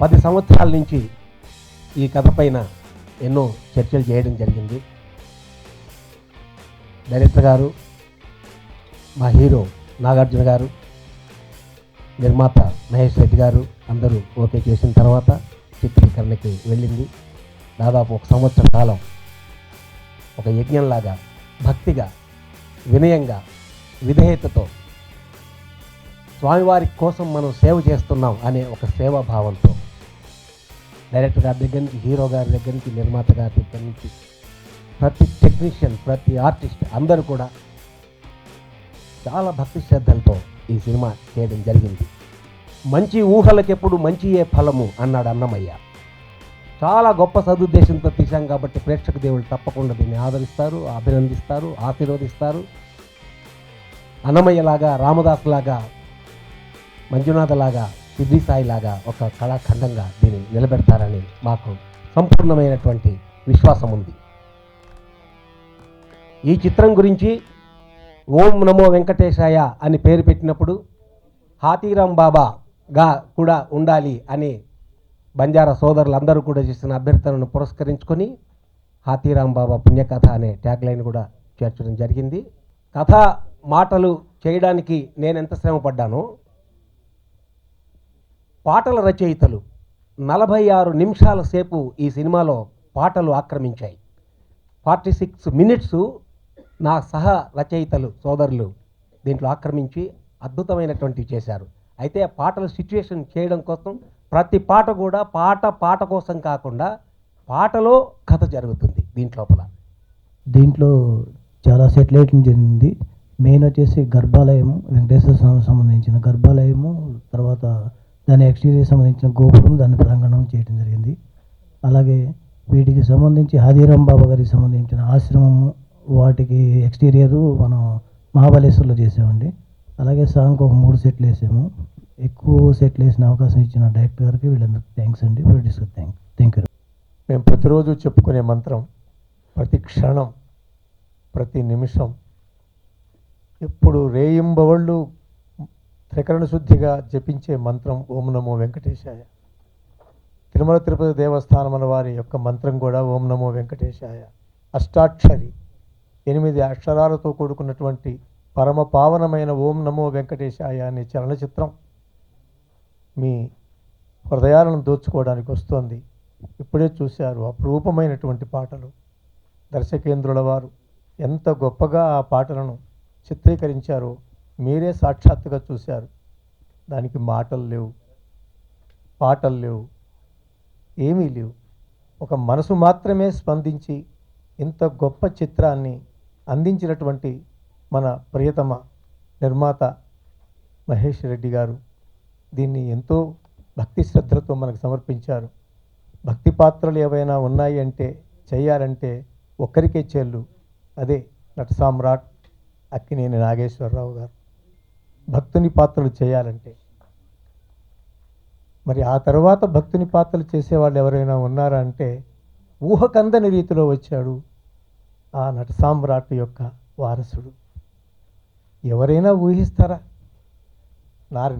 10 సంవత్సరాల నుంచి ఈ కథ పైన ఎన్నో చర్చలు చేయడం జరిగింది. డైరెక్టర్ గారు, మా హీరో నాగార్జున గారు, నిర్మాత మహేష్ రెడ్డి గారు అందరూ ఓకే చేసిన తర్వాత చిత్రీకరణకి వెళ్ళింది. దాదాపు 1 సంవత్సర కాలం ఒక యజ్ఞంలాగా భక్తిగా, వినయంగా, విధేయతతో స్వామివారి కోసం మనం సేవ చేస్తున్నాం అనే ఒక సేవాభావంతో డైరెక్టర్ గారి దగ్గర నుంచి, హీరో గారి దగ్గర నుంచి, నిర్మాత గారి దగ్గర నుంచి ప్రతి టెక్నీషియన్, ప్రతి ఆర్టిస్ట్ అందరూ కూడా చాలా భక్తి శ్రద్ధలతో ఈ సినిమా చేయడం జరిగింది. మంచి ఊహలకెప్పుడు మంచియే ఫలము అన్నాడు అన్నమయ్య. చాలా గొప్ప సదుద్దేశంతో తీశాం కాబట్టి ప్రేక్షక దేవుళ్ళు తప్పకుండా దీన్ని ఆదరిస్తారు, అభినందిస్తారు, ఆశీర్వదిస్తారు. అన్నమయ్యలాగా, రామదాసులాగా, మంజునాథలాగా, సిద్ధి సాయిలాగా ఒక కళాఖండంగా దీన్ని నిలబెడతారని మాకు సంపూర్ణమైనటువంటి విశ్వాసం ఉంది. ఈ చిత్రం గురించి ఓం నమో వెంకటేశాయ అని పేరు పెట్టినప్పుడు హాతీరాం బాబాగా కూడా ఉండాలి అని బంజారా సోదరులందరూ కూడా చేసిన అభ్యర్థనను పురస్కరించుకొని హాతీరాం బాబా పుణ్యకథ అనే ట్యాగ్లైన్ కూడా చేర్చడం జరిగింది. కథ మాటలు చేయడానికి నేను ఎంత శ్రమ పడ్డానో, పాటల రచయితలు 46 నిమిషాల సేపు ఈ సినిమాలో పాటలు ఆక్రమించాయి. 46 మినిట్స్ నా సహ రచయితలు సోదరులు దీంట్లో ఆక్రమించి అద్భుతమైనటువంటి చేశారు. అయితే ఆ పాటల సిచ్యువేషన్ చేయడం కోసం ప్రతి పాట కూడా పాట కోసం కాకుండా పాటలో కథ జరుగుతుంది దీంట్లో చాలా సెటిలైటింగ్ జరిగింది. మెయిన్ వచ్చేసి గర్భాలయము, వెంకటేశ్వర స్వామికి సంబంధించిన గర్భాలయము, తర్వాత దాని ఎక్స్టీరియర్ సంబంధించిన గోపురం, దాని ప్రాంగణం చేయడం జరిగింది. అలాగే వీటికి సంబంధించి హాదీరాం బాబా గారికి సంబంధించిన ఆశ్రమము, వాటికి ఎక్స్టీరియరు మనం మహాబలేశ్వర్లో చేసామండి. అలాగే సాంగ్కి ఒక 3 సెట్లు వేసాము. ఎక్కువ సెట్లు వేసిన అవకాశం ఇచ్చిన డైరెక్టర్ గారికి వీళ్ళందరికీ థ్యాంక్స్ అండి. Producer thank you. మేము ప్రతిరోజు చెప్పుకునే మంత్రం, ప్రతి క్షణం, ప్రతి నిమిషం, ఇప్పుడు రేయింబవళ్ళు త్రికరణ శుద్ధిగా జపించే మంత్రం ఓం నమో వెంకటేశాయ. తిరుమల తిరుపతి దేవస్థానం వారి యొక్క మంత్రం కూడా ఓం నమో వెంకటేశాయ. అష్టాక్షరి 8 అక్షరాలతో కూడుకున్నటువంటి పరమ పావనమైన ఓం నమో వెంకటేశాయ అనే చలనచిత్రం మీ హృదయాలను దోచుకోవడానికి వస్తోంది. ఇప్పుడే చూశారు అపురూపమైనటువంటి పాటలు. దర్శకేంద్రుల వారు ఎంత గొప్పగా ఆ పాటలను చిత్రీకరించారో మీరే సాక్షాత్తుగా చూశారు. దానికి మాటలు లేవు, పాటలు లేవు, ఏమీ లేవు. ఒక మనసు మాత్రమే స్పందించి ఇంత గొప్ప చిత్రాన్ని అందించినటువంటి మన ప్రియతమ నిర్మాత మహేష్ రెడ్డి గారు దీన్ని ఎంతో భక్తి శ్రద్ధలతో మనకు సమర్పించారు. భక్తి పాత్రలు ఏవైనా ఉన్నాయి అంటే, చేయాలంటే ఒక్కరికే చెల్లు, అదే నట సామ్రాట్ అక్కినేని నాగేశ్వరరావు గారు. భక్తుని పాత్రలు చేయాలంటే మరి ఆ తర్వాత భక్తుని పాత్రలు చేసేవాళ్ళు ఎవరైనా ఉన్నారా అంటే ఊహకందని రీతిలో వచ్చాడు ఆ నట సామ్రాట్ యొక్క వారసుడు. ఎవరైనా ఊహిస్తారా?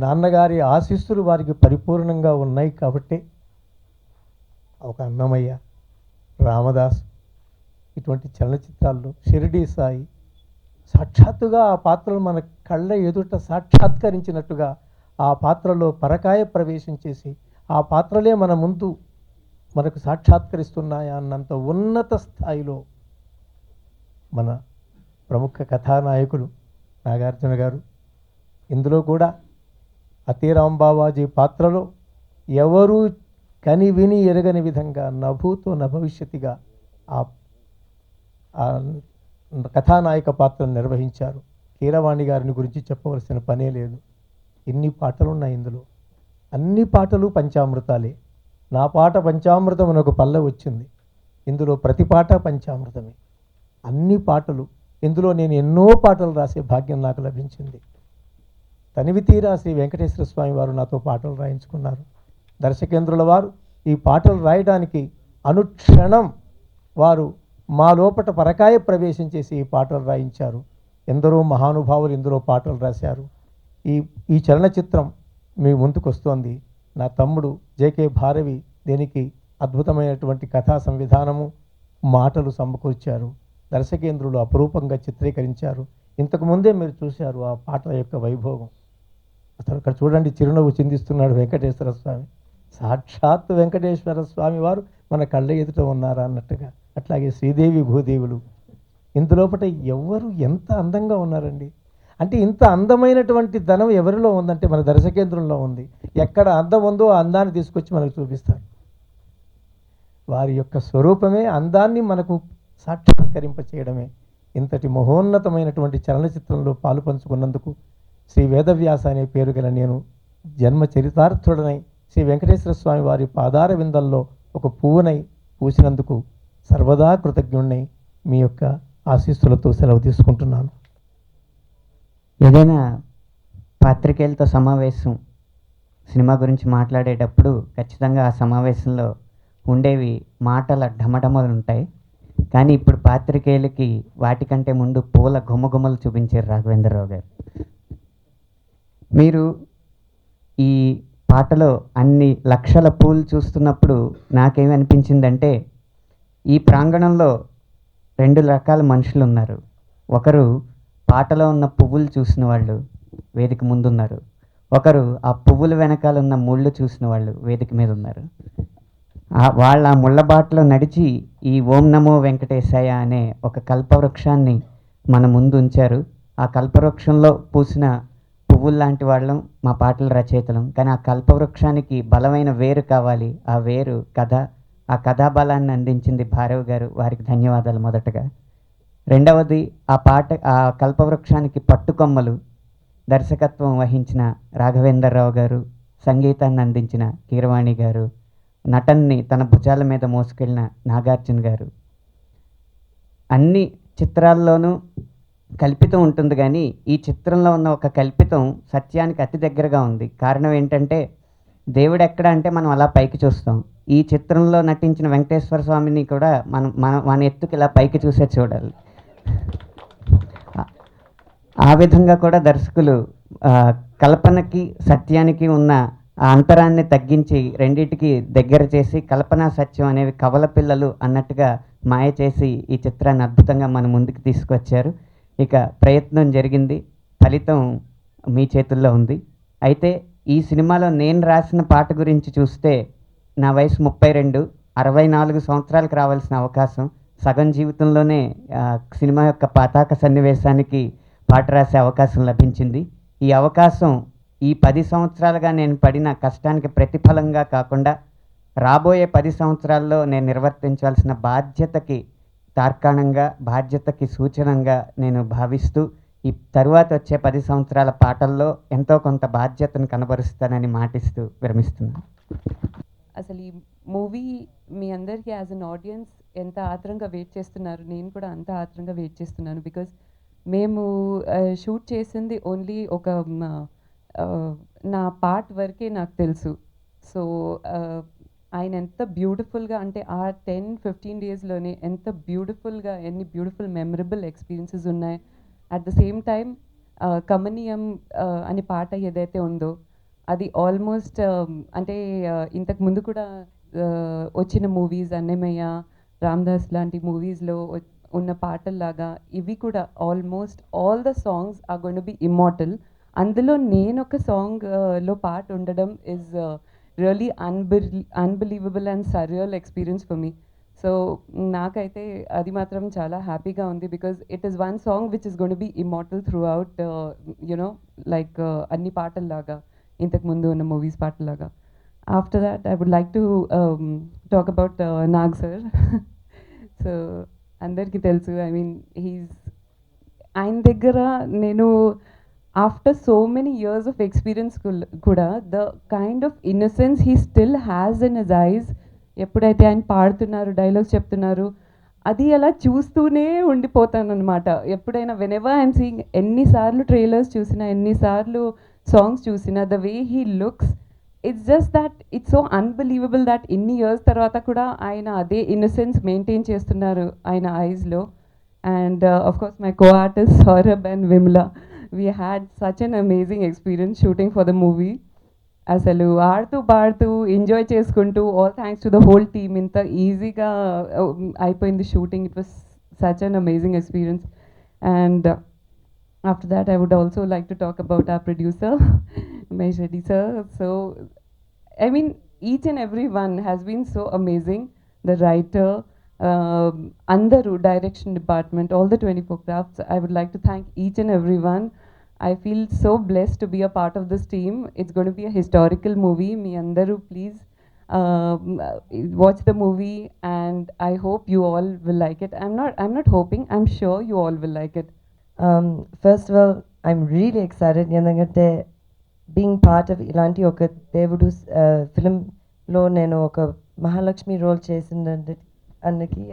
నాన్నగారి ఆశీస్సులు వారికి పరిపూర్ణంగా ఉన్నాయి కాబట్టి ఒక అన్నమయ్య, రామదాస్ ఇటువంటి చలనచిత్రాల్లో షిరిడీ సాయి సాక్షాత్తుగా ఆ పాత్రలు మన కళ్ళ ఎదుట సాక్షాత్కరించినట్టుగా ఆ పాత్రలో పరకాయ ప్రవేశం చేసి ఆ పాత్రలే మన ముందు మనకు సాక్షాత్కరిస్తున్నాయా అన్నంత ఉన్నత స్థాయిలో మన ప్రముఖ కథానాయకులు నాగార్జున గారు. ఇందులో కూడా హాతీరాం బాబాజీ పాత్రలో ఎవరూ కని విని ఎరగని విధంగా నభూతో నభవిష్యత్తుగా ఆ కథానాయక పాత్రను నిర్వహించారు. కీరవాణి గారిని గురించి చెప్పవలసిన పనే లేదు. ఎన్ని పాటలు ఉన్నాయి ఇందులో, అన్ని పాటలు పంచామృతాలే. నా పాట పంచామృతం అని ఒక పల్లె వచ్చింది. ఇందులో ప్రతి పాట పంచామృతమే. అన్ని పాటలు ఇందులో నేను ఎన్నో పాటలు రాసే భాగ్యం నాకు లభించింది. తనివి తీరా శ్రీ వెంకటేశ్వర స్వామి వారు నాతో పాటలు రాయించుకున్నారు. దర్శకేంద్రుల వారు ఈ పాటలు రాయడానికి అనుక్షణం వారు మా లోపట పరకాయ ప్రవేశం చేసి ఈ పాటలు రాయించారు. ఎందరో మహానుభావులు ఇందులో పాటలు రాశారు. ఈ చలనచిత్రం మీ ముందుకు వస్తోంది. నా తమ్ముడు జేకే భారవి దీనికి అద్భుతమైనటువంటి కథా సంవిధానము, మాటలు సమకూర్చారు. దర్శకేంద్రులు అపురూపంగా చిత్రీకరించారు. ఇంతకు ముందే మీరు చూశారు ఆ పాటల యొక్క వైభోగం. అసలు ఇక్కడ చూడండి, చిరునవ్వు చిందిస్తున్నాడు వెంకటేశ్వర స్వామి. సాక్షాత్తు వెంకటేశ్వర స్వామి వారు మన కళ్ళ ఎదుట ఉన్నారా అన్నట్టుగా. అట్లాగే శ్రీదేవి భూదేవులు ఇందులోపట ఎవరు ఎంత అందంగా ఉన్నారండి. అంటే ఇంత అందమైనటువంటి ధనం ఎవరిలో ఉందంటే మన దర్శకేంద్రంలో ఉంది. ఎక్కడ అందం ఉందో ఆ అందాన్ని తీసుకొచ్చి మనకు చూపిస్తారు. వారి యొక్క స్వరూపమే అందాన్ని మనకు సాక్షాత్కరింప చేయడమే. ఇంతటి మహోన్నతమైనటువంటి చలనచిత్రంలో పాలు పంచుకున్నందుకు శ్రీ వేదవ్యాస అనే పేరు గల నేను జన్మ చరితార్థుడనై శ్రీ వెంకటేశ్వర స్వామి వారి పాదార విందల్లో ఒక పువ్వునై పూసినందుకు సర్వదా కృతజ్ఞుణ్ణై మీ యొక్క ఆశీస్సులతో సెలవు తీసుకుంటున్నాను. ఏదైనా పాత్రికేయులతో సమావేశం సినిమా గురించి మాట్లాడేటప్పుడు ఖచ్చితంగా ఆ సమావేశంలో ఉండేవి మాటల ఢమఢమలు ఉంటాయి. కానీ ఇప్పుడు పాత్రికేయులకి వాటికంటే ముందు పూల గుమ్మగుమ్మలు చూపించారు రాఘవేంద్రరావు గారు. మీరు ఈ పాటలో అన్ని లక్షల పూలు చూస్తున్నప్పుడు నాకేమనిపించిందంటే, ఈ ప్రాంగణంలో 2 రకాల మనుషులు ఉన్నారు. ఒకరు పాటలో ఉన్న పువ్వులు చూసిన వాళ్ళు వేదిక ముందున్నారు. ఒకరు ఆ పువ్వుల వెనకాల ఉన్న ముళ్ళు చూసిన వాళ్ళు వేదిక మీద ఉన్నారు. వాళ్ళ ఆ ముళ్ళ బాటలో నడిచి ఈ ఓం నమో వెంకటేశాయ అనే ఒక కల్పవృక్షాన్ని మన ముందు ఉంచారు. ఆ కల్పవృక్షంలో పూసిన పువ్వులు లాంటి వాళ్ళం మా పాటల రచయితలం. కానీ ఆ కల్పవృక్షానికి బలమైన వేరు కావాలి. ఆ వేరు కథ. ఆ కథాబలాన్ని అందించింది భారవి గారు. వారికి ధన్యవాదాలు మొదటగా. రెండవది, ఆ కల్పవృక్షానికి పట్టుకొమ్మలు దర్శకత్వం వహించిన రాఘవేంద్రరావు గారు, సంగీతాన్ని అందించిన కీరవాణి గారు, నటన్ని తన భుజాల మీద మోసుకెళ్ళిన నాగార్జున గారు. అన్ని చిత్రాల్లోనూ కల్పితం ఉంటుంది, కానీ ఈ చిత్రంలో ఉన్న ఒక కల్పితం సత్యానికి అతి దగ్గరగా ఉంది. కారణం ఏంటంటే, దేవుడు ఎక్కడ అంటే మనం అలా పైకి చూస్తాం. ఈ చిత్రంలో నటించిన వెంకటేశ్వర స్వామిని కూడా మన ఎత్తుకి ఇలా పైకి చూసే చూడాలి. ఆ విధంగా కూడా దర్శకులు కల్పనకి సత్యానికి ఉన్న ఆ అంతరాన్ని తగ్గించి రెండింటికి దగ్గర చేసి కల్పన సత్యం అనేవి కవల పిల్లలు అన్నట్టుగా మాయ చేసి ఈ చిత్రాన్ని అద్భుతంగా మన ముందుకు తీసుకొచ్చారు. ఇక ప్రయత్నం జరిగింది, ఫలితం మీ చేతుల్లో ఉంది. అయితే ఈ సినిమాలో నేను రాసిన పాట గురించి చూస్తే, నా వయసు 32, 64 సంవత్సరాలకు రావాల్సిన అవకాశం సగం జీవితంలోనే సినిమా యొక్క పతాక సన్నివేశానికి పాట రాసే అవకాశం లభించింది. ఈ అవకాశం ఈ 10 సంవత్సరాలుగా నేను పడిన కష్టానికి ప్రతిఫలంగా కాకుండా రాబోయే 10 సంవత్సరాల్లో నేను నిర్వర్తించాల్సిన బాధ్యతకి తార్కాణంగా, బాధ్యతకి సూచనంగా నేను భావిస్తూ ఈ తరువాత వచ్చే 10 సంవత్సరాల పాటల్లో ఎంతో కొంత బాధ్యతను కనబరుస్తానని మాటిస్తూ విరమిస్తున్నాను. అసలు ఈ మూవీ మీ అందరికీ యాజ్ అన్ ఆడియన్స్ ఎంత ఆత్రంగా వెయిట్ చేస్తున్నారు, నేను కూడా అంత ఆత్రంగా వెయిట్ చేస్తున్నాను. బికాజ్ మేము షూట్ చేసింది ఓన్లీ ఒక నా పార్ట్ వరకే నాకు తెలుసు. సో ఆయన ఎంత బ్యూటిఫుల్గా, అంటే ఆ 10-15 డేస్లోనే ఎంత బ్యూటిఫుల్గా, ఎన్ని బ్యూటిఫుల్ మెమరబుల్ ఎక్స్పీరియన్సెస్ ఉన్నాయి. అట్ ద సేమ్ టైం కమనీయం అనే పాట ఏదైతే ఉందో అది ఆల్మోస్ట్ అంటే ఇంతకు ముందు కూడా వచ్చిన మూవీస్ అన్నమయ్య, రామ్దాస్ లాంటి మూవీస్లో ఉన్న పాటల్లాగా ఇవి కూడా almost all the songs are going to be immortal. అందులో నేను ఒక సాంగ్లో పాట ఉండడం is really unbelievable and surreal experience for me. So నాకైతే అది మాత్రం చాలా హ్యాపీగా ఉంది. Because it is one song which is going to be immortal throughout, you know, like అన్ని పాటల్లాగా, ఇంతకు ముందు ఉన్న మూవీస్ పాటలాగా. After that I would like to talk about Nag sir. So అందరికీ తెలుసు, ఐ మీన్ ఆయన దగ్గర నేను after so many years of experience కూడా the kind of innocence he still has in his eyes. ఎప్పుడైతే ఆయన పాడుతున్నారు, డైలాగ్స్ చెప్తున్నారు, అది అలా చూస్తూనే ఉండిపోతాను అనమాట. ఎప్పుడైనా వెనెవర్ ఐఎమ్ సీయింగ్, ఎన్నిసార్లు ట్రైలర్స్ చూసినా, ఎన్నిసార్లు సాంగ్స్ చూసినా, the way he looks, it's just that it's so unbelievable that ఇన్ని ఇయర్స్ తర్వాత కూడా ఆయన అదే ఇన్నసెన్స్ మెయింటైన్ చేస్తున్నారు ఆయన ఐస్లో. And of course my co artist Saurabh and Vimala, we had such an amazing experience shooting for the movie. అసలు ఆడుతూ పాడుతూ ఎంజాయ్ చేసుకుంటూ all thanks to the whole team ఇంత ఈజీగా అయిపోయింది shooting. It was such an amazing experience. And after that, I would also like to talk about our producer, Mahesh Reddy sir. So, I mean, each and every one has been so amazing. The writer, Andaru, direction department, all the 24 crafts. I would like to thank each and every one. I feel so blessed to be a part of this team. It's going to be a historical movie. Me Andaru, please watch the movie, and I hope you all will like it. I'm not hoping. I'm sure you all will like it. First of all, I'm really excited ఎందుకంటే being part of ఇలాంటి ఒక దేవుడు ఫిలింలో నేను ఒక Mahalakshmi role చేసిందంటే అందుకి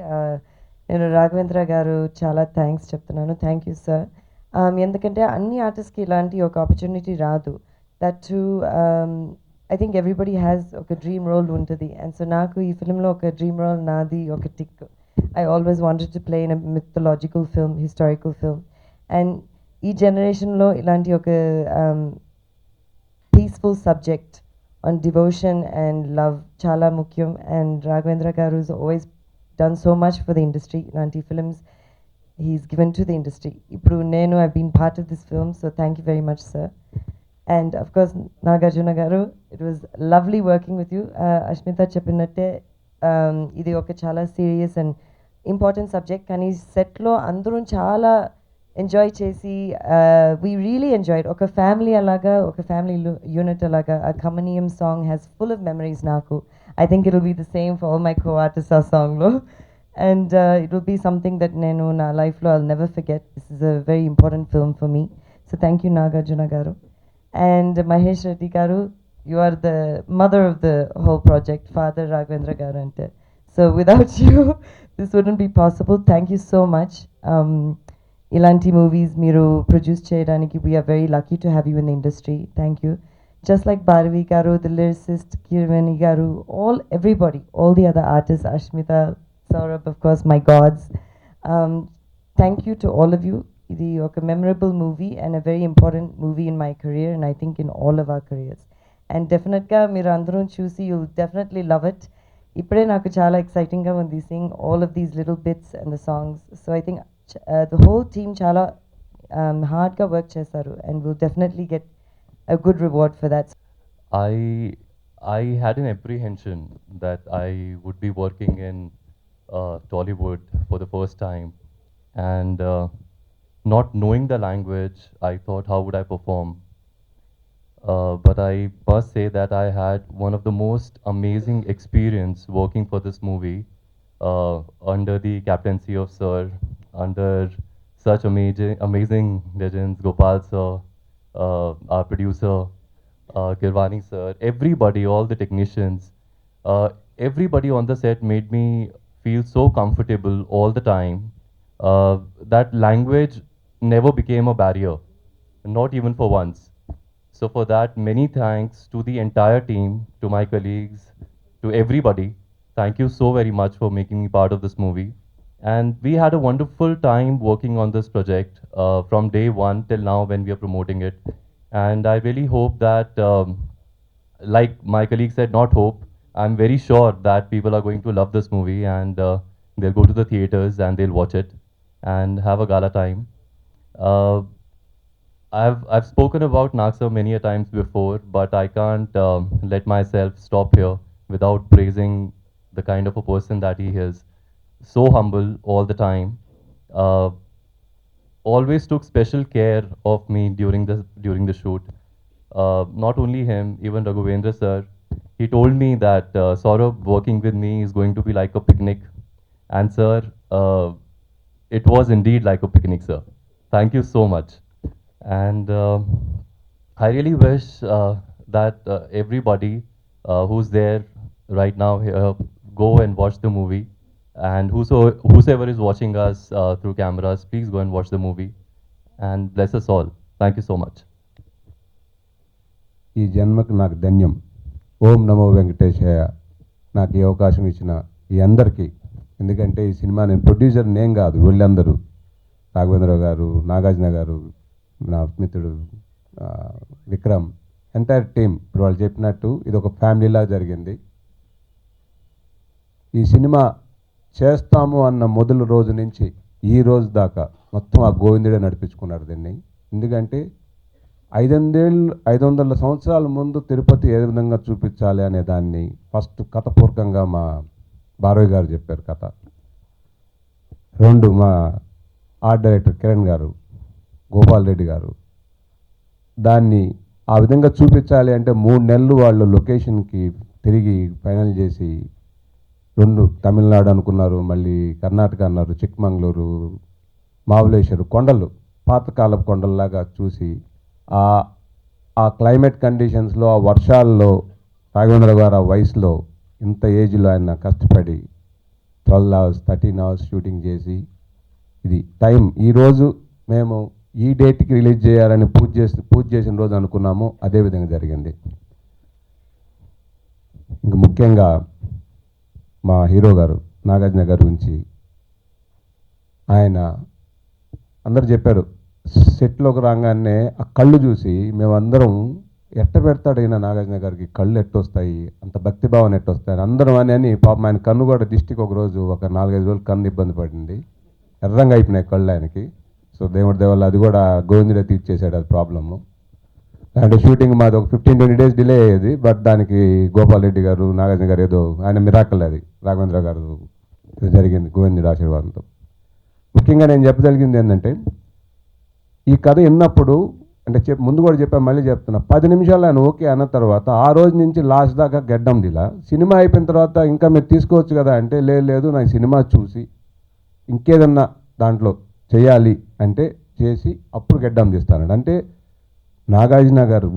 నేను రాఘవేంద్ర గారు చాలా థ్యాంక్స్ చెప్తున్నాను. Thank you sir. ఎందుకంటే అన్ని ఆర్టిస్ట్కి ఇలాంటి ఒక ఆపర్చునిటీ రాదు. That to I think everybody has ఒక డ్రీమ్ రోల్ ఉంటుంది. అండ్ సో నాకు ఈ ఫిలింలో ఒక డ్రీమ్ రోల్ నాది ఒక tick. I always wanted to play in a mythological film, historical film. And ఈ జనరేషన్లో ఇలాంటి ఒక peaceful subject on devotion and love చాలా ముఖ్యం. And Raghavendra garu is always done so much for the industry. ఇలాంటి films he's given to the industry. ఇప్పుడు నేను I been part of this film, so thank you very much sir. And of course Nagarjuna garu, it was lovely working with you. Ashmita చెప్పినట్టే ఇది ఒక చాలా serious and important subject, కానీ సెట్లో అందరూ చాలా ఎంజాయ్ చేసి వీ రియలీ ఎంజాయ్డ్. ఒక ఫ్యామిలీ అలాగా, ఒక ఫ్యామిలీ యూనిట్ అలాగా. ఆ Kamaneeyam song has full of memories నాకు. I think it will be the same for all my co artist ఆ సాంగ్లో. And it will be something that నేను నా లైఫ్లో I'll never forget. This is a very important film for me. So thank you Nagarjuna garu. And Mahesh Reddy గారు, you are the mother of the whole project, Father Raghavendra Garante. So without you, this wouldn't be possible. Thank you so much. Ilanti movies miru produce cheyadaniki, we are very lucky to have you in the industry. Thank you. Just like Bharvi garu, the lyricist, Kirvani garu, everybody, all the other artists, Ashmita, Saurabh, of course, my gods. Thank you to all of you. Idi oka memorable movie and a very important movie in my career, and I think in all of our careers. And డెఫినెట్గా మీరు అందరూ చూసి you'll definitely love it. ఇప్పుడే నాకు చాలా ఎక్సైటింగ్గా ఉంది seeing all of these little bits and the songs. So I think the whole team చాలా హార్డ్గా వర్క్ చేస్తారు and will definitely get a good reward for that. I had an apprehension that I would be working in Tollywood for the first time, and not knowing the language, I thought, how would I perform? But I must say that I had one of the most amazing experience working for this movie under the captaincy of Sir, under such amazing legends, Gopal Sir, our producer, Kirvani Sir, everybody, all the technicians, everybody on the set made me feel so comfortable all the time. That language never became a barrier, not even for once. So for that, many thanks to the entire team, to my colleagues, to everybody. Thank you so very much for making me part of this movie. And we had a wonderful time working on this project from day one till now when we are promoting it. And I really hope that, like my colleague said, not hope, I'm very sure that people are going to love this movie, and they'll go to the theaters and they'll watch it and have a gala time. I've spoken about Nagsar many a times before, but I can't let myself stop here without praising the kind of a person that he is. So humble all the time. Always took special care of me during the shoot. Not only him, even Raghavendra sir. He told me that Saurabh working with me is going to be like a picnic. And sir, it was indeed like a picnic, sir. Thank you so much. And I really wish that everybody who's there right now here go and watch the movie. And whosoever is watching us through cameras, please go and watch the movie. And bless us all. Thank you so much. ఈ జన్మకు నాకు ధన్యం. ఓం నమో వెంకటేశాయ. నాకు ఈ అవకాశం ఇచ్చిన ఈ అందరికీ, ఎందుకంటే ఈ సినిమా నేను ప్రొడ్యూసర్ నేను కాదు, వీళ్ళందరూ రాఘవేంద్రరావు గారు, నాగార్జున గారు, నా మిత్రుడు విక్రమ్, ఎంటైర్ టీం ఇప్పుడు వాళ్ళు చెప్పినట్టు ఇది ఒక ఫ్యామిలీలా జరిగింది. ఈ సినిమా చేస్తాము అన్న మొదలు రోజు నుంచి ఈ రోజు దాకా మొత్తం ఆ గోవిందుడే నడిపించుకున్నాడు దీన్ని. ఎందుకంటే 500 సంవత్సరాల ముందు తిరుపతి ఏ విధంగా చూపించాలి అనే దాన్ని ఫస్ట్ కథపూర్వకంగా మా భార్గవి గారు చెప్పారు కథ. 2 మా ఆర్ట్ డైరెక్టర్ కిరణ్ గారు, గోపాల్ రెడ్డి గారు దాన్ని ఆ విధంగా చూపించాలి అంటే 3 నెలలు వాళ్ళు లొకేషన్కి తిరిగి ఫైనల్ చేసి 2 తమిళనాడు అనుకున్నారు, మళ్ళీ కర్ణాటక అన్నారు, చిక్మంగళూరు, మావులేశ్వరు కొండలు పాతకాలపు కొండల్లాగా చూసి ఆ క్లైమేట్ కండిషన్స్లో ఆ వర్షాల్లో రాఘవేంద్ర గారు ఆ వయసులో ఇంత ఏజ్లో ఆయన కష్టపడి 12 hours 13 hours షూటింగ్ చేసి ఇది టైం ఈరోజు మేము ఈ డేట్కి రిలీజ్ చేయాలని పూజ చేసిన రోజు అనుకున్నాము, అదేవిధంగా జరిగింది. ఇంక ముఖ్యంగా మా హీరో గారు నాగార్జున గారి గురించి ఆయన అందరు చెప్పారు, సెట్లోకి రాగానే ఆ కళ్ళు చూసి మేమందరం ఎట్ట పెడతాడు అయినా నాగార్జున గారికి కళ్ళు ఎట్టొస్తాయి, అంత భక్తిభావం ఎట్టొస్తాయి అందరం అని పాపం ఆయన కన్ను కూడా దిష్టికి ఒకరోజు ఒక 4-5 రోజులు కన్ను ఇబ్బంది పడింది, ఎర్రంగా అయిపోయినాయి కళ్ళు ఆయనకి. సో దేవుడి దేవల్ల అది కూడా గోవిందుడే తీర్చేశాడు అది ప్రాబ్లము. అంటే షూటింగ్ మాది ఒక 15-20 days డిలే అయ్యేది, బట్ దానికి గోపాల్ రెడ్డి గారు నాగార్జున గారు ఏదో ఆయన మిరాకల్ అది రాఘవేంద్ర గారు ఇది జరిగింది గోవిందుడి ఆశీర్వాదంతో. ముఖ్యంగా నేను చెప్పగలిగింది ఏంటంటే ఈ కథ విన్నప్పుడు అంటే ముందు కూడా చెప్పాను మళ్ళీ చెప్తున్నా 10 నిమిషాలు ఆయన ఓకే అన్న తర్వాత ఆ రోజు నుంచి లాస్ట్ దాకా గడ్డం దిలా. సినిమా అయిపోయిన తర్వాత ఇంకా మీరు తీసుకోవచ్చు కదా అంటే లేదు నాకు సినిమా చూసి ఇంకేదన్నా దాంట్లో చేయాలి అంటే చేసి అప్పుడు గడ్డం తీస్తానండి. అంటే నాగార్జున గారు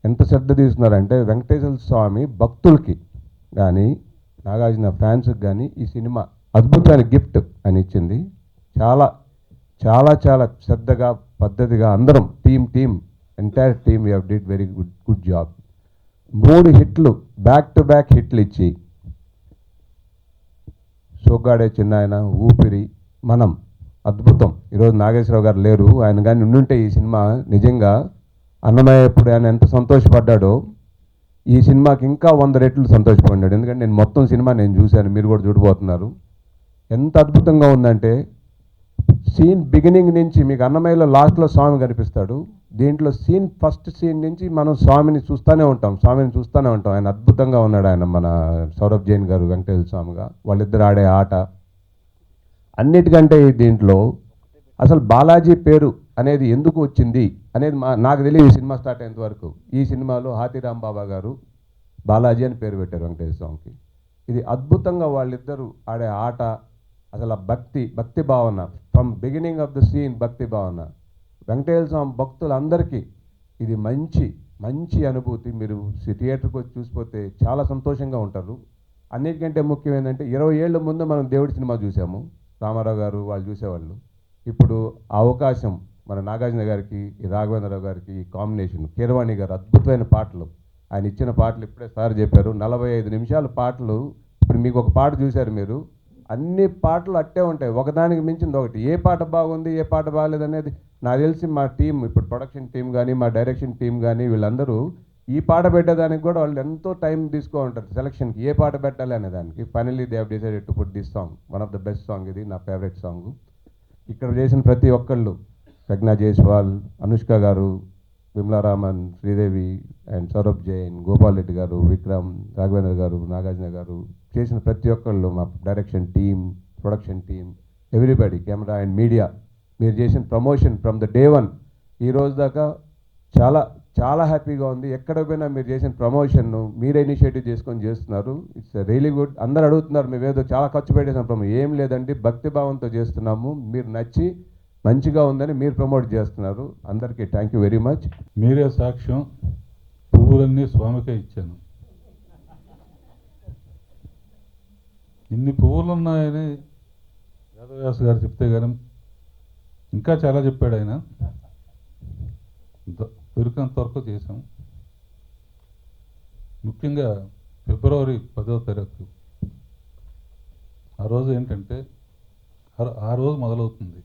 ఎంత శ్రద్ధ తీసుకున్నారంటే వెంకటేశ్వర స్వామి భక్తులకి కానీ నాగార్జున ఫ్యాన్స్కి కానీ ఈ సినిమా అద్భుతమైన గిఫ్ట్ అని ఇచ్చింది. చాలా చాలా చాలా శ్రద్ధగా పద్ధతిగా అందరం team entire team you did very good job. 3 హిట్లు బ్యాక్ టు బ్యాక్ హిట్లు ఇచ్చి సోగ్గాడే చిన్నాయన, ఊపిరి, మనం అద్భుతం. ఈరోజు నాగేశ్వరరావు గారు లేరు, ఆయన కానీ ఉండుంటే ఈ సినిమా నిజంగా అన్నమయ్య ఇప్పుడు ఆయన ఎంత సంతోషపడ్డాడో ఈ సినిమాకి ఇంకా 100 రెట్లు సంతోషపడ్డాడు. ఎందుకంటే నేను మొత్తం సినిమా నేను చూశాను, మీరు కూడా చూడబోతున్నారు. ఎంత అద్భుతంగా ఉందంటే సీన్ బిగినింగ్ నుంచి మీకు అన్నమయ్యలో లాస్ట్లో స్వామి కనిపిస్తాడు, దీంట్లో ఫస్ట్ సీన్ నుంచి మనం స్వామిని చూస్తూనే ఉంటాం. ఆయన అద్భుతంగా ఉన్నాడు. ఆయన మన సౌరభ్ జైన్ గారు వెంకటేశ్వర స్వామిగా వాళ్ళిద్దరు ఆడే ఆట అన్నిటికంటే దీంట్లో అసలు బాలాజీ పేరు అనేది ఎందుకు వచ్చింది అనేది నాకు తెలియదు ఈ సినిమా స్టార్ట్ అయ్యేంత వరకు. ఈ సినిమాలో హాతీరామ్ బాబా గారు బాలాజీ అని పేరు పెట్టారు వెంకటేశ్వర స్వామికి. ఇది అద్భుతంగా వాళ్ళిద్దరూ ఆడే ఆట, అసలు ఆ భక్తి భావన from beginning of the scene, భక్తి భావన వెంకటేశ్వర స్వామి భక్తులందరికీ ఇది మంచి అనుభూతి. మీరు థియేటర్కి వచ్చి చూసిపోతే చాలా సంతోషంగా ఉంటారు. అన్నిటికంటే ముఖ్యం ఏంటంటే 20 ఏళ్ళ ముందు మనం దేవుడి సినిమా చూసాము, రామారావు గారు వాళ్ళు చూసేవాళ్ళు. ఇప్పుడు ఆ అవకాశం మన నాగార్జున గారికి, రాఘవేంద్రరావు గారికి ఈ కాంబినేషన్, కీరవాణి గారు అద్భుతమైన పాటలు, ఆయన ఇచ్చిన పాటలు ఇప్పుడే సార్ చెప్పారు 45 నిమిషాల పాటలు. ఇప్పుడు మీకు ఒక పాట చూశారు మీరు, అన్ని పాటలు అట్టే ఉంటాయి, ఒకదానికి మించింది ఒకటి. ఏ పాట బాగుంది ఏ పాట బాగలేదు అనేది నాకు తెలిసి మా టీం ఇప్పుడు ప్రొడక్షన్ టీం కానీ మా డైరెక్షన్ టీం కానీ వీళ్ళందరూ ఈ పాట పెట్టేదానికి కూడా వాళ్ళు ఎంతో టైం తీసుకో ఉంటారు సెలక్షన్కి, ఏ పాట పెట్టాలి అనే దానికి. Finally they have decided to put this song, one of the best song, ఇది నా ఫేవరెట్ సాంగ్. ఇక్కడ చేసిన ప్రతి ఒక్కళ్ళు ప్రజ్ఞా జైస్వాల్, అనుష్క గారు, విమలారామన్, శ్రీదేవి అండ్ సౌరభ్ జైన్, గోపాల్ రెడ్డి గారు, విక్రమ్, రాఘవేంద్ర గారు, నాగార్జున గారు చేసిన ప్రతి ఒక్కళ్ళు, మా direction team, production team, everybody, camera and media, మీరు చేసిన ప్రమోషన్ ఫ్రమ్ ద డే 1 ఈ రోజు దాకా చాలా చాలా హ్యాపీగా ఉంది. ఎక్కడ పోయినా మీరు చేసిన ప్రమోషన్ను మీరే ఇనిషియేటివ్ చేసుకొని చేస్తున్నారు. It's really good. అందరు అడుగుతున్నారు మేమేదో చాలా ఖర్చు పెట్టేసాం ప్రమోషన్, ఏం లేదండి, భక్తి భావంతో చేస్తున్నాము, మీరు నచ్చి మంచిగా ఉందని మీరు ప్రమోట్ చేస్తున్నారు. అందరికీ థ్యాంక్ యూ వెరీ మచ్. మీరే సాక్ష్యం, పువ్వులన్నీ స్వామికే ఇచ్చాను. ఇన్ని పువ్వులు ఉన్నాయని వేదవ్యాస గారు చెప్తే కానీ ఇంకా చాలా చెప్పాడు ఆయన, దొరికినంత వరకు చేశాం. ముఖ్యంగా ఫిబ్రవరి 10వ తారీఖు ఆ రోజు ఏంటంటే ఆ రోజు మొదలవుతుంది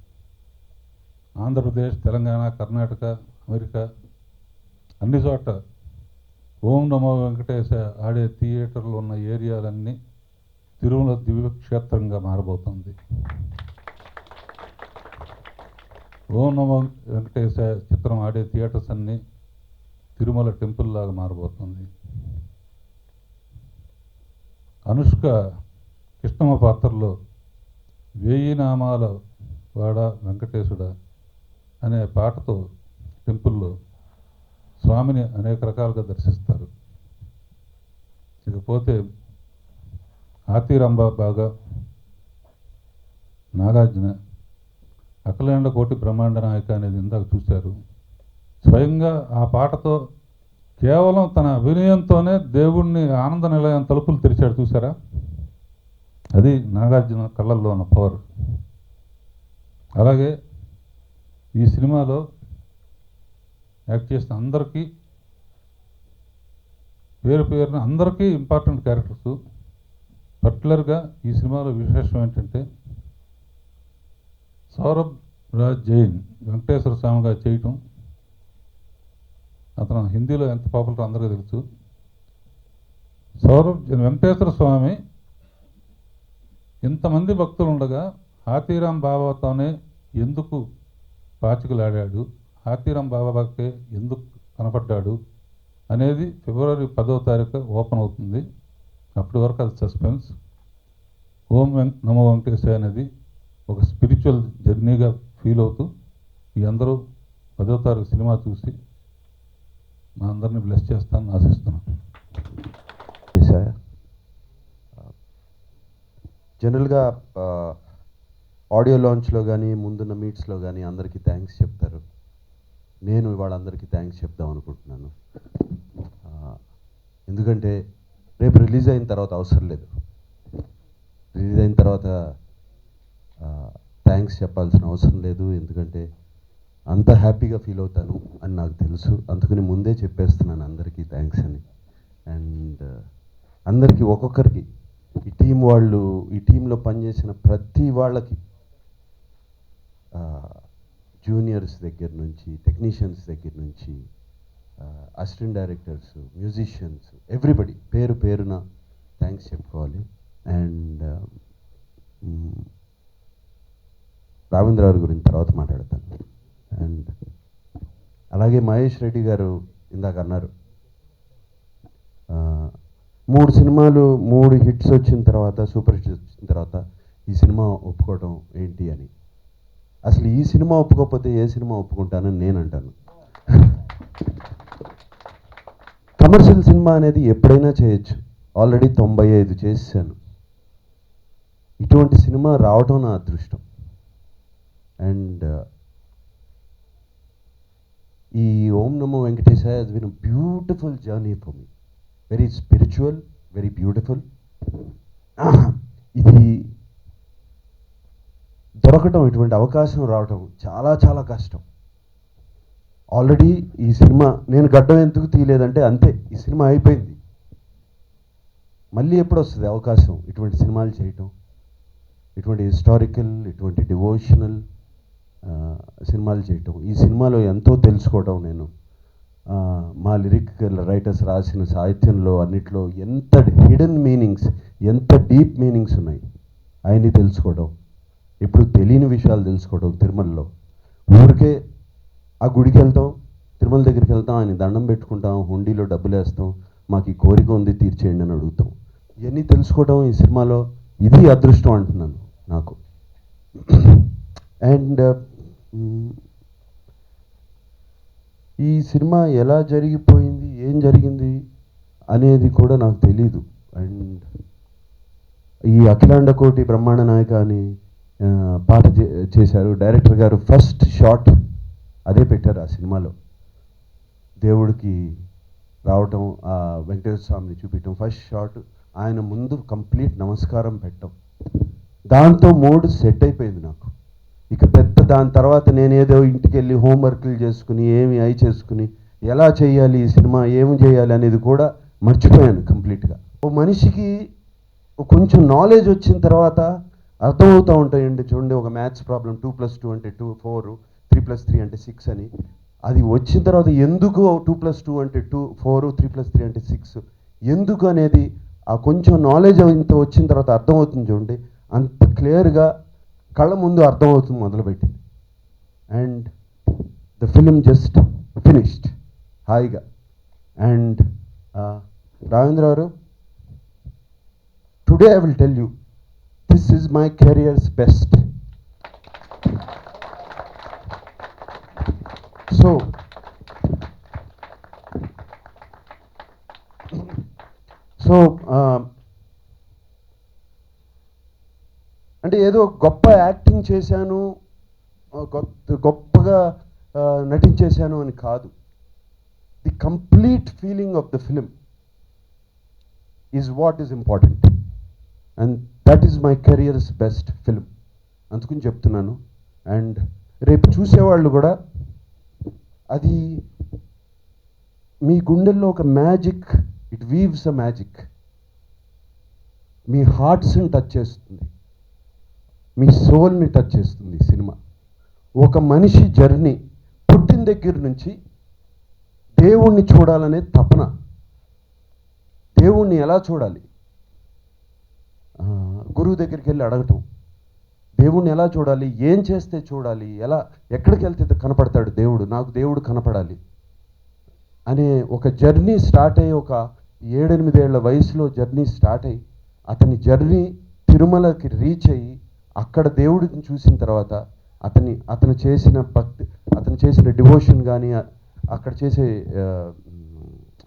ఆంధ్రప్రదేశ్, తెలంగాణ, కర్ణాటక, అమెరికా అన్ని చోట్ల ఓం నమో వెంకటేశ ఆడే థియేటర్లు ఉన్న ఏరియాలన్నీ తిరుమల దివ్యక్షేత్రంగా మారబోతుంది. ఓం నమో వెంకటేశ చిత్రం ఆడే థియేటర్స్ అన్నీ తిరుమల టెంపుల్ లాగా మారబోతుంది. అనుష్క కృష్ణమ్మ పాత్రలో 1000 నామాల వాడ వెంకటేశుడ అనే పాటతో టెంపుల్లో స్వామిని అనేక రకాలుగా దర్శిస్తారు. ఇకపోతే ఆతిరంబ బాగా నాగార్జున అఖిలాండ కోటి బ్రహ్మాండ నాయక అనేది ఇందాక చూశారు. స్వయంగా ఆ పాటతో కేవలం తన అభినయంతోనే దేవుణ్ణి ఆనంద నిలయం తలుపులు తెరిచాడు, చూసారా? అది నాగార్జున కళ్ళల్లో ఉన్న పవర్. అలాగే ఈ సినిమాలో యాక్ట్ చేసిన అందరికీ పేరు పేరున అందరికీ ఇంపార్టెంట్ క్యారెక్టర్స్. పర్టికులర్గా ఈ సినిమాలో విశేషం ఏంటంటే సౌరభ్ రాజ్ జైన్ వెంకటేశ్వర స్వామిగా చేయటం. అతను హిందీలో ఎంత పాపులర్ అందరికీ తెలుసు. వెంకటేశ్వర స్వామి ఇంతమంది భక్తులు ఉండగా హాతీరాం బాబాతోనే ఎందుకు పాచికలాడాడు, హాతీరాం బాబాకే ఎందుకు కనపడ్డాడు అనేది ఫిబ్రవరి 10వ తారీఖు ఓపెన్ అవుతుంది. అప్పటి వరకు అది సస్పెన్స్. ఓం నమో వెంకటేశ్వర అనేది ఒక స్పిరిచువల్ జర్నీగా ఫీల్ అవుతూ మీ అందరూ 10వ తారీఖు సినిమా చూసి మా అందరినీ బ్లెస్ చేస్తానని ఆశిస్తున్నాను. జనరల్గా ఆడియో లాంచ్లో కానీ ముందున్న మీట్స్లో కానీ అందరికీ థ్యాంక్స్ చెప్తారు. నేను వాళ్ళందరికీ థ్యాంక్స్ చెప్దాం అనుకుంటున్నాను. ఎందుకంటే రేపు రిలీజ్ అయిన తర్వాత అవసరం లేదు. రిలీజ్ అయిన తర్వాత థ్యాంక్స్ చెప్పాల్సిన అవసరం లేదు. ఎందుకంటే అంత హ్యాపీగా ఫీల్ అవుతాను అని నాకు తెలుసు. అందుకని ముందే చెప్పేస్తున్నాను అందరికీ థ్యాంక్స్ అని. అండ్ అందరికీ ఒక్కొక్కరికి ఈ టీం వాళ్ళు, ఈ టీంలో పనిచేసిన ప్రతి వాళ్ళకి, జూనియర్స్ దగ్గర నుంచి, టెక్నీషియన్స్ దగ్గర నుంచి, అసిస్టెంట్ డైరెక్టర్స్, మ్యూజిషియన్స్, ఎవ్రీబడి పేరు పేరున థ్యాంక్స్ చెప్పుకోవాలి. అండ్ రాఘవేంద్ర గారి గురించి తర్వాత మాట్లాడతాను. అండ్ అలాగే మహేష్ రెడ్డి గారు ఇందాక అన్నారు 3 సినిమాలు 3 హిట్స్ వచ్చిన తర్వాత, సూపర్ హిట్స్ వచ్చిన తర్వాత ఈ సినిమా ఒప్పుకోవడం ఏంటి అని. అసలు ఈ సినిమా ఒప్పుకోకపోతే ఏ సినిమా ఒప్పుకుంటానని నేను అంటాను. కమర్షియల్ సినిమా అనేది ఎప్పుడైనా చేయొచ్చు. ఆల్రెడీ 95 చేశాను. ఇటువంటి సినిమా రావటం నా అదృష్టం. అండ్ ఈ Om Namo Venkatesa has been a beautiful journey for me. Very spiritual, very beautiful. ఇది దొరకటం, ఇటువంటి అవకాశం రావటం చాలా చాలా కష్టం. ఆల్రెడీ ఈ సినిమా నేను గడ్డం ఎందుకు తీయలేదంటే అంతే, ఈ సినిమా అయిపోయింది. మళ్ళీ ఎప్పుడు వస్తుంది అవకాశం ఇటువంటి సినిమాలు చేయటం, ఇటువంటి హిస్టారికల్, ఇటువంటి డివోషనల్ సినిమాలు చేయటం. ఈ సినిమాలో ఎంతో తెలుసుకోవటం. నేను మా లిరికల్ రైటర్స్ రాసిన సాహిత్యంలో అన్నిట్లో ఎంత హిడెన్ మీనింగ్స్, ఎంత డీప్ మీనింగ్స్ ఉన్నాయి అవన్నీ తెలుసుకోవడం. ఎప్పుడు తెలియని విషయాలు తెలుసుకోవడం. తిరుమలలో ఊరికే ఆ గుడికి వెళ్తాం, తిరుమల దగ్గరికి వెళ్తాం, ఆయన దండం పెట్టుకుంటాం, హుండీలో డబ్బులు వేస్తాం, మాకు ఈ కోరిక ఉంది తీర్చేయండి అని అడుగుతాం. ఇవన్నీ తెలుసుకోవడం ఈ సినిమాలో, ఇది అదృష్టం అంటున్నాను నాకు. అండ్ ఈ సినిమా ఎలా జరిగిపోయింది, ఏం జరిగింది అనేది కూడా నాకు తెలీదు. అండ్ ఈ అఖిలాండ కోటి బ్రహ్మాండ నాయక అని పాట చేశారు డైరెక్టర్ గారు. ఫస్ట్ షాట్ అదే పెట్టారు ఆ సినిమాలో. దేవుడికి రావటం, ఆ వెంకటేశ్వర స్వామిని చూపించడం, ఫస్ట్ షాట్ ఆయన ముందు కంప్లీట్ నమస్కారం పెట్టడం. దాంతో మూడ్ సెట్ అయిపోయింది నాకు. ఇక పెద్ద దాని తర్వాత నేనేదో ఇంటికి వెళ్ళి హోంవర్క్లు చేసుకుని ఏమి అయి చేసుకుని ఎలా చేయాలి ఈ సినిమా, ఏమి చేయాలి అనేది కూడా మర్చిపోయాను కంప్లీట్గా. ఓ మనిషికి కొంచెం నాలెడ్జ్ వచ్చిన తర్వాత అర్థమవుతూ ఉంటాయండి. చూడండి, ఒక మ్యాథ్స్ ప్రాబ్లం 2+2 అంటే 4, 3+3 అంటే 6 అని అది వచ్చిన తర్వాత ఎందుకు 2+2 అంటే 2, 4, 3+3 అంటే 6 ఎందుకు అనేది ఆ కొంచెం నాలెడ్జ్ ఇంత వచ్చిన తర్వాత అర్థమవుతుంది చూడండి, అంత క్లియర్గా కళ్ళ ముందు అర్థమవుతుంది మొదలుపెట్టింది. And the film just finished హాయిగా. అండ్ రాఘవేంద్ర గారు, today I will tell you, this is my careers best. So అంటే ఏదో గొప్ప యాక్టింగ్ చేశాను, గొప్పగా నటించేశాను అని కాదు. The complete feeling of the film is what is important, and that is my careers best film. అందుకని చెప్తున్నాను. అండ్ రేపు చూసేవాళ్ళు కూడా అది మీ గుండెల్లో ఒక magic, it weaves a magic. మీ హార్ట్స్ని టచ్ చేస్తుంది, మీ సోల్ని టచ్ చేస్తుంది సినిమా. ఒక మనిషి జర్నీ పుట్టిన దగ్గర నుంచి దేవుణ్ణి చూడాలనే తపన. దేవుణ్ణి ఎలా చూడాలి? గురువు దగ్గరికి వెళ్ళి అడగటం. దేవుణ్ణి ఎలా చూడాలి, ఏం చేస్తే చూడాలి, ఎలా ఎక్కడికి వెళ్తే కనపడతాడు దేవుడు, నాకు దేవుడు కనపడాలి అనే ఒక జర్నీ స్టార్ట్ అయ్యి, ఒక 7-8 ఏళ్ల వయసులో జర్నీ స్టార్ట్ అయ్యి, అతని జర్నీ తిరుమలకి రీచ్ అయ్యి అక్కడ దేవుడిని చూసిన తర్వాత అతను చేసిన భక్తి, అతను చేసిన డివోషన్ కానీ, అక్కడ చేసే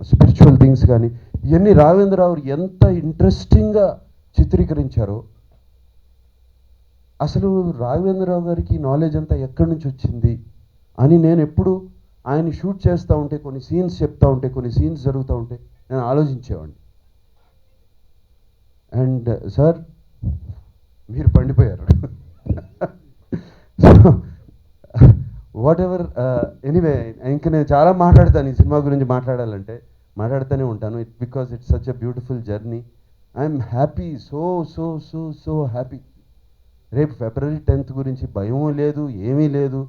స్పిరిచువల్ థింగ్స్ కానీ, ఇవన్నీ రాఘవేంద్రరావు ఎంత ఇంట్రెస్టింగ్గా చిత్రీకరించారో. అసలు రాఘవేంద్రరావు గారికి నాలెడ్జ్ అంతా ఎక్కడి నుంచి వచ్చింది అని నేను ఎప్పుడు ఆయన షూట్ చేస్తూ ఉంటే, కొన్ని సీన్స్ చెప్తూ ఉంటే, కొన్ని సీన్స్ జరుగుతూ ఉంటే నేను ఆలోచించేవాడిని. అండ్ సార్ మీరు పండిపోయారు. సో వాట్ ఎవర్, ఎనీవే ఇంకా నేను చాలా మాట్లాడతాను ఈ సినిమా గురించి. మాట్లాడుతూనే ఉంటాను. Because it's such a beautiful journey. I'm happy, so so so so happy. రేపు February 10th గురించి భయమూ లేదు, ఏమీ లేదు.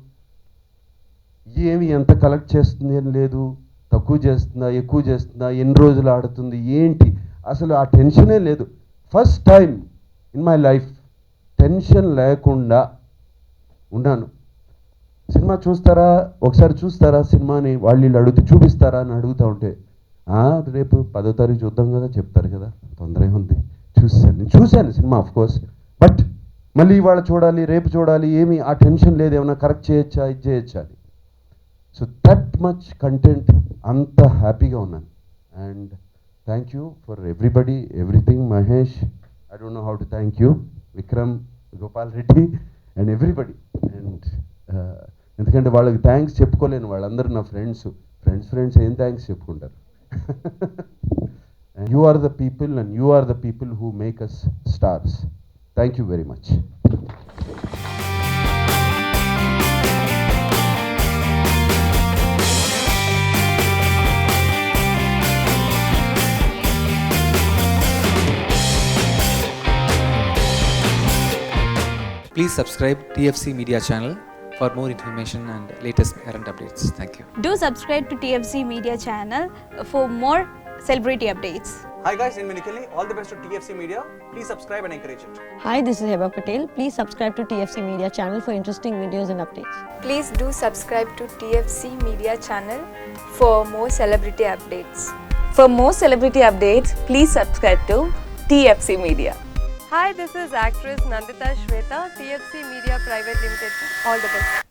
ఏమి ఎంత కలెక్ట్ చేస్తుంది అని లేదు, తక్కువ చేస్తుందా, ఎక్కువ చేస్తుందా, ఎన్ని రోజులు ఆడుతుంది ఏంటి, అసలు ఆ టెన్షనే లేదు. First time in my life tension లేకుండా ఉన్నాను. సినిమా చూస్తారా, ఒకసారి చూస్తారా సినిమాని, వాళ్ళు అడిగితే చూపిస్తారా అని అడుగుతూ ఉంటే, రేపు 10వ తారీఖు చూద్దాం కదా చెప్తారు కదా, తొందరగా ఉంది. చూశాను సినిమా ఆఫ్ కోర్స్, బట్ మళ్ళీ ఇవాళ చూడాలి, రేపు చూడాలి, ఏమి ఆ టెన్షన్ లేదు, ఏమైనా కరెక్ట్ చేయొచ్చా, ఇది చేయొచ్చా అని. సో దట్ మచ్ కంటెంట్, అంత హ్యాపీగా ఉన్నాను. And thank you for everybody, everything. Mahesh, I don't know how to thank you. Vikram, Gopal Reddy and everybody. And ఎందుకంటే వాళ్ళకి థ్యాంక్స్ చెప్పుకోలేను, వాళ్ళందరూ నా ఫ్రెండ్స్ ఏం థ్యాంక్స్ చెప్పుకుంటారు. You are the people and you are the people who make us stars. Thank you very much. Please subscribe TFC Media channel for more information and latest current updates. Thank you. Do subscribe to TFC Media channel for more celebrity updates. Hi guys, in Minikali, all the best to TFC Media. Please subscribe and encourage it. Hi, this is Heba Patel. Please subscribe to TFC Media channel for interesting videos and updates. Please do subscribe to TFC Media channel for more celebrity updates. For more celebrity updates, please subscribe to TFC Media. Hi, this is actress Nandita Shweta, TFC Media Private Limited. All the best.